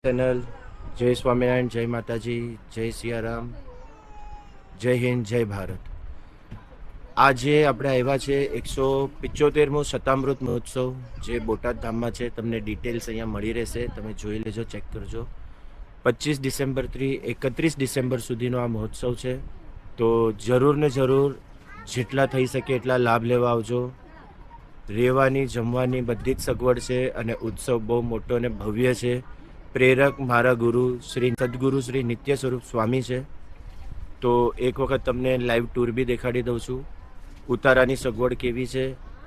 Channel જય સ્વામિનારાયણ, જય માતાજી, જય સિયારામ, જય હિન્દ, જય ભારત. આજે આપણે આવ્યા છે 175મો શતામૃત મહોત્સવ જે બોટાદ ધામમાં છે. તમને ડિટેલ્સ અહીંયા મળી રહેશે, તમે જોઈ લેજો, ચેક કરજો. 25 ડિસેમ્બરથી 31 ડિસેમ્બર સુધીનો આ મહોત્સવ છે. તો જરૂર ને જરૂર જેટલા થઈ શકે એટલા લાભ લેવા આવજો. રહેવાની જમવાની બધી જ સગવડ છે અને ઉત્સવ બહુ મોટો અને ભવ્ય છે. પ્રેરક મારા ગુરુ શ્રી સદગુરુ શ્રી નિત્ય સ્વરૂપ સ્વામી છે. તો એક વખત તમને લાઈવ ટૂર બી દેખાડી દઉં છું. ઉતારાની સગવડ કેવી છે,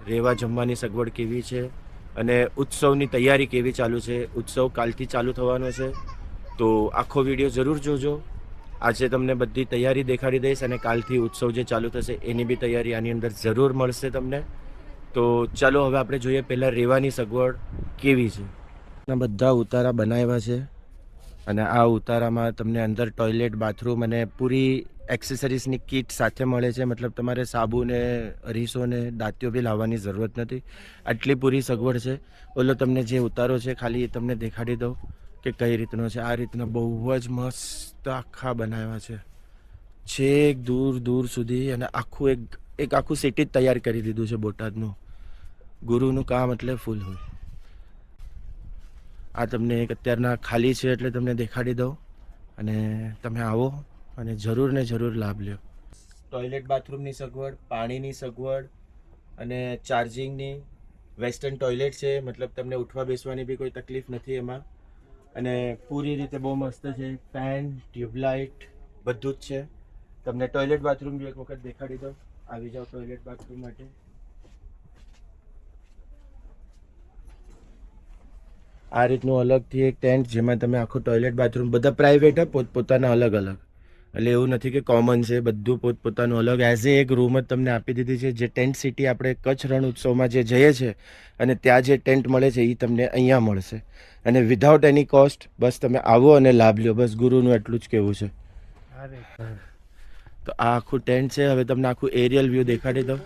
રહેવા જમવાની સગવડ કેવી છે અને ઉત્સવની તૈયારી કેવી ચાલુ છે. ઉત્સવ કાલથી ચાલુ થવાનો છે, તો આખો વિડીયો જરૂર જોજો. આજે તમને બધી તૈયારી દેખાડી દઈશ અને કાલથી ઉત્સવ જે ચાલુ થશે એની બી તૈયારી આની અંદર જરૂર મળશે તમને. તો ચાલો હવે આપણે જોઈએ પહેલાં રહેવાની સગવડ કેવી છે. બધા ઉતારા બનાવ્યા છે અને આ ઉતારામાં તમને અંદર ટોયલેટ, બાથરૂમ અને પૂરી એક્સેસરીઝની કીટ સાથે મળે છે. મતલબ તમારે સાબુ ને અરીસો ને દાંતીઓ બી લાવવાની જરૂરત નથી, આટલી પૂરી સગવડ છે. ઓલો તમને જે ઉતારો છે ખાલી એ તમને દેખાડી દઉં કે કઈ રીતનો છે. આ રીતના બહુ જ મસ્ત આખા બનાવ્યા છે, છેક દૂર દૂર સુધી. અને આખું એક આખું સિટી જ તૈયાર કરી દીધું છે બોટાદનું. ગુરુનું કામ એટલે ફૂલ હોય. આ તમને એક અત્યારના ખાલી છે એટલે તમને દેખાડી દઉં અને તમે આવો અને જરૂર ને જરૂર લાભ લ્યો. ટોયલેટ બાથરૂમની સગવડ, પાણીની સગવડ અને ચાર્જિંગની વેસ્ટર્ન ટોયલેટ છે. મતલબ તમને ઉઠવા બેસવાની બી કોઈ તકલીફ નથી એમાં. અને પૂરી રીતે બહુ મસ્ત છે. ફેન, ટ્યુબલાઇટ બધું જ છે. તમને ટોયલેટ બાથરૂમ બી એક વખત દેખાડી દઉં. આવી જાઓ ટોયલેટ બાથરૂમ માટે. આ રીતનું અલગથી એક ટેન્ટ જેમાં તમે આખું ટોયલેટ બાથરૂમ બધા પ્રાઇવેટ પોતપોતાના અલગ અલગ, એટલે એવું નથી કે કોમન છે, બધું પોતપોતાનું અલગ એઝ એ એક રૂમ જ તમને આપી દીધી છે. જે ટેન્ટ સિટી આપણે કચ્છ રણ ઉત્સવમાં જે જઈએ છીએ અને ત્યાં જે ટેન્ટ મળે છે એ તમને અહીંયા મળશે અને વિધાઉટ એની કોસ્ટ. બસ તમે આવો અને લાભ લ્યો, બસ ગુરુનું એટલું જ કહેવું છે. તો આ આખું ટેન્ટ છે. હવે તમને આખું એરિયલ વ્યૂ દેખાડી દઉં.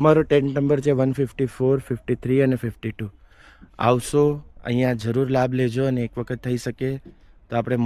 મારો ટેન્ટ નંબર છે 154, 53 અને 52. આવશો અહીંયા જરૂર લાભ લેજો અને એક વખત થઈ શકે તો આપણે